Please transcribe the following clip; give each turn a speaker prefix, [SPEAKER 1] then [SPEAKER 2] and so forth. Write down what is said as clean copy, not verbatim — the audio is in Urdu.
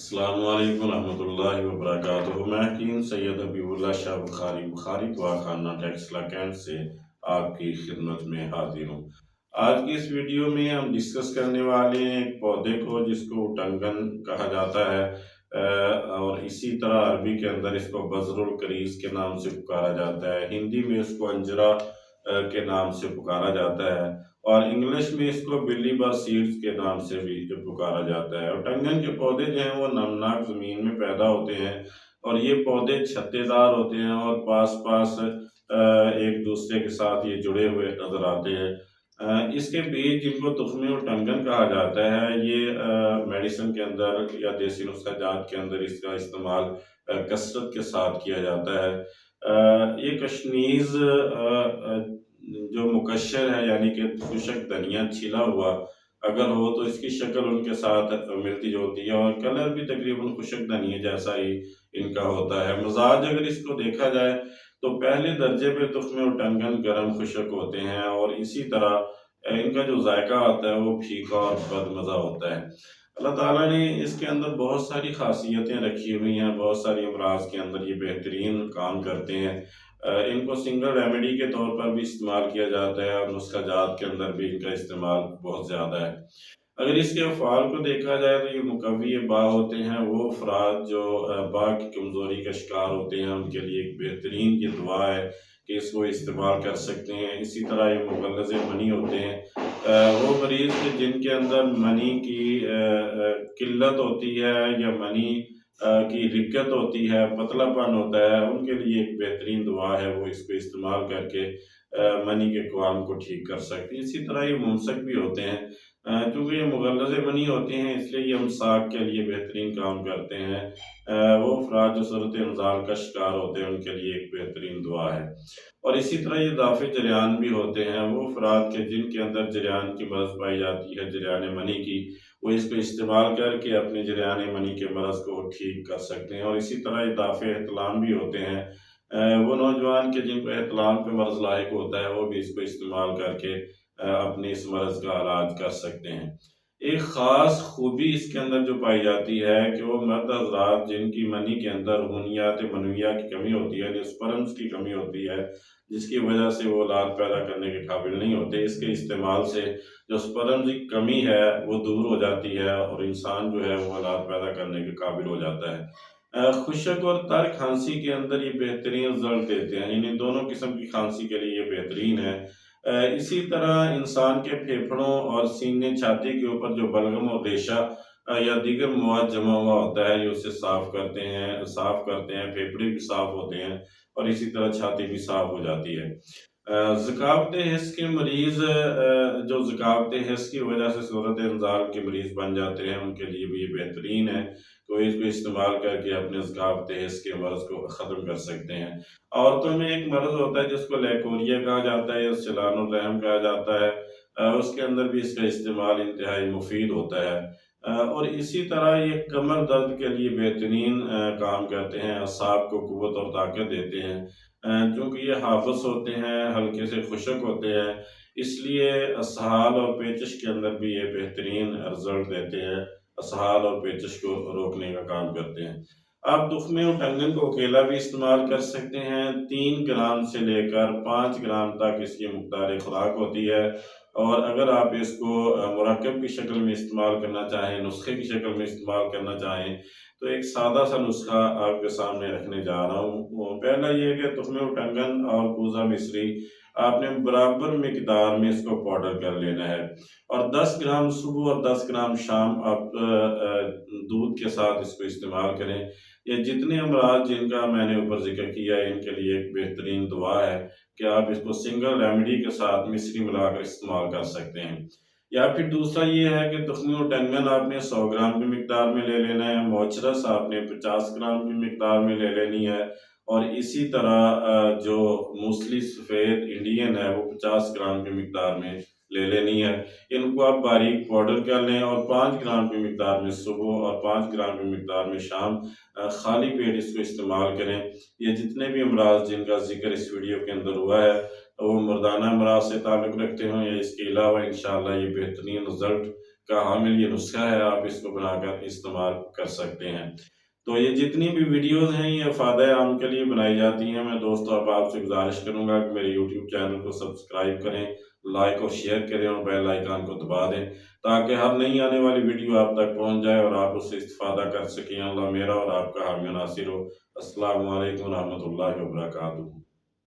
[SPEAKER 1] السلام علیکم ورحمۃ اللہ وبرکاتہ۔ میں حکیم سید حبیب اللہ شاہ بخاری دواخانہ ٹیکسلا کینٹ سے آپ کی خدمت میں حاضر ہوں۔ آج کی اس ویڈیو میں ہم ڈسکس کرنے والے ہیں ایک پودے کو جس کو ٹنگن کہا جاتا ہے، اور اسی طرح عربی کے اندر اس کو بذر الکریز کے نام سے پکارا جاتا ہے، ہندی میں اس کو انجرا کے نام سے پکارا جاتا ہے، اور انگلش میں اس کو بلی بر سیڈز کے نام سے بھی پکارا جاتا ہے۔ اور ٹنگن کے پودے جو ہیں وہ نمناک زمین میں پیدا ہوتے ہیں، اور یہ پودے چھتے دار ہوتے ہیں اور پاس ایک دوسرے کے ساتھ یہ جڑے ہوئے نظر آتے ہیں۔ اس کے بیج جن کو تخمی اور ٹنگن کہا جاتا ہے، یہ میڈیسن کے اندر یا دیسی نسخہ جات کے اندر اس کا استعمال کثرت کے ساتھ کیا جاتا ہے۔ یہ کشنیز جو مکشر ہے، یعنی کہ خشک دھنیا چھلا ہوا اگر ہو تو اس کی شکل ان کے ساتھ ملتی جلتی ہے، اور کلر بھی تقریباً خشک دھنیے جیسا ہی ان کا ہوتا ہے۔ مزاج اگر اس کو دیکھا جائے تو پہلے درجے پہ تخمے اور ٹنگن گرم خشک ہوتے ہیں، اور اسی طرح ان کا جو ذائقہ آتا ہے وہ پھیکا اور بدمزہ ہوتا ہے۔ اللہ تعالیٰ نے اس کے اندر بہت ساری خاصیتیں رکھی ہوئی ہیں، بہت ساری امراض کے اندر یہ بہترین کام کرتے ہیں۔ ان کو سنگل ریمیڈی کے طور پر بھی استعمال کیا جاتا ہے، اور نسخہ جات کے اندر بھی ان کا استعمال بہت زیادہ ہے۔ اگر اس کے افعال کو دیکھا جائے تو یہ مقوی با ہوتے ہیں۔ وہ افراد جو با کی کمزوری کا شکار ہوتے ہیں ان کے لیے ایک بہترین یہ دعا ہے کہ اس کو استعمال کر سکتے ہیں۔ اسی طرح یہ مغلظ منی ہوتے ہیں، وہ مریض جن کے اندر منی کی قلت ہوتی ہے یا منی کی رکت ہوتی ہے، پتلا پن ہوتا ہے، ان کے لیے ایک بہترین دعا ہے، وہ اس کو استعمال کر کے منی کے قوام کو ٹھیک کر سکتے ہیں۔ اسی طرح یہ ممسک بھی ہوتے ہیں، چونکہ یہ مغلظ منی ہوتے ہیں اس لیے یہ امساک کے لیے بہترین کام کرتے ہیں۔ وہ افراد جو صورت انزال کا شکار ہوتے ہیں ان کے لیے ایک بہترین دعا ہے۔ اور اسی طرح یہ دافع جریان بھی ہوتے ہیں، وہ افراد کے جن کے اندر جریان کی مرض پائی جاتی ہے، جریان منی کی، وہ اس کو استعمال کر کے اپنے جریان منی کے مرض کو ٹھیک کر سکتے ہیں۔ اور اسی طرح یہ دافع احتلام بھی ہوتے ہیں، وہ نوجوان کے جن کو احتلام پہ مرض لاحق ہوتا ہے وہ بھی اس کو استعمال کر کے اپنے اس مرض کا علاج کر سکتے ہیں۔ ایک خاص خوبی اس کے اندر جو پائی جاتی ہے کہ وہ مرد حضرات جن کی منی کے اندر ہونیات منویہ کی کمی ہوتی ہے، یعنی اسپرمز کی کمی ہوتی ہے، جس کی وجہ سے وہ اولاد پیدا کرنے کے قابل نہیں ہوتے، اس کے استعمال سے جو اسپرمز کی کمی ہے وہ دور ہو جاتی ہے، اور انسان جو ہے وہ اولاد پیدا کرنے کے قابل ہو جاتا ہے۔ خشک اور تر کھانسی کے اندر یہ بہترین رزلٹ دیتے ہیں، یعنی دونوں قسم کی کھانسی کے لیے یہ بہترین ہے۔ اسی طرح انسان کے پھیپھڑوں اور سینے چھاتی کے اوپر جو بلغم اور ریشہ یا دیگر مواد جمع ہوا ہوتا ہے، یہ اسے صاف کرتے ہیں، پھیپھڑے بھی صاف ہوتے ہیں، اور اسی طرح چھاتی بھی صاف ہو جاتی ہے۔ ذکاوت حس کے مریض جو ذکاوت حس کی وجہ سے صورت انزال کے مریض بن جاتے ہیں ان کے لیے بھی یہ بہترین ہے، تو اس کو استعمال کر کے اپنے ذکاوت حس کے مرض کو ختم کر سکتے ہیں۔ عورتوں میں ایک مرض ہوتا ہے جس کو لیکوریا کہا جاتا ہے یا سلان الرحم کہا جاتا ہے، اس کے اندر بھی اس کا استعمال انتہائی مفید ہوتا ہے۔ اور اسی طرح یہ کمر درد کے لیے بہترین کام کرتے ہیں، اعصاب کو قوت اور طاقت دیتے ہیں، چونکہ یہ حافظ ہوتے ہیں، ہلکے سے خشک ہوتے ہیں، اس لیے اسہال اور پیچش کے اندر بھی یہ بہترین رزلٹ دیتے ہیں، اسہال اور پیچش کو روکنے کا کام کرتے ہیں۔ آپ تخمے اور ٹنگن کو اکیلا بھی استعمال کر سکتے ہیں، 3 گرام سے لے کر 5 گرام تک اس کی مقدار خوراک ہوتی ہے، اور اگر آپ اس کو مرکب کی شکل میں استعمال کرنا چاہیں، نسخے کی شکل میں استعمال کرنا چاہیں، تو ایک سادہ سا نسخہ آپ کے سامنے رکھنے جا رہا ہوں۔ پہلا یہ ہے کہ تخمے و ٹنگن اور کوزہ مصری آپ نے برابر مقدار میں اس کو پاؤڈر کر لینا ہے، اور 10 گرام صبح اور 10 گرام شام آپ دودھ کے ساتھ اس کو استعمال کریں۔ یہ جتنے امراض جن کا میں نے اوپر ذکر کیا ہے ان کے لیے ایک بہترین دعا ہے کہ آپ اس کو سنگل ریمیڈی کے ساتھ مصری ملا کر استعمال کر سکتے ہیں۔ یا پھر دوسرا یہ ہے کہ تخمی و ٹنگن آپ نے 100 گرام کی مقدار میں لے لینا ہے، موچرس آپ نے 50 گرام کی مقدار میں لے لینی ہے، اور اسی طرح جو موسلی سفید انڈین ہے وہ 50 گرام کی مقدار میں لے لینی ہے۔ ان کو آپ باریک پاؤڈر کر لیں، اور 5 گرام کی مقدار میں صبح اور 5 گرام کی مقدار میں شام خالی پیٹ اس کو استعمال کریں۔ یہ جتنے بھی امراض جن کا ذکر اس ویڈیو کے اندر ہوا ہے وہ مردانہ امراض سے تعلق رکھتے ہوں یا اس کے علاوہ انشاءاللہ یہ بہترین رزلٹ کا حامل یہ نسخہ ہے، آپ اس کو بنا کر استعمال کر سکتے ہیں۔ تو یہ جتنی بھی ویڈیوز ہیں یہ فائدہ عام کے لیے بنائی جاتی ہیں۔ میں دوستو اب آپ سے گزارش کروں گا کہ میرے یوٹیوب چینل کو سبسکرائب کریں، لائک اور شیئر کریں اور بیل آئیکن کو دبا دیں تاکہ ہر نئی آنے والی ویڈیو آپ تک پہنچ جائے اور آپ اس سے استفادہ کر سکیں۔ اللہ میرا اور آپ کا حامی و ناصر ہو۔ السلام علیکم ورحمۃ اللہ وبرکاتہ۔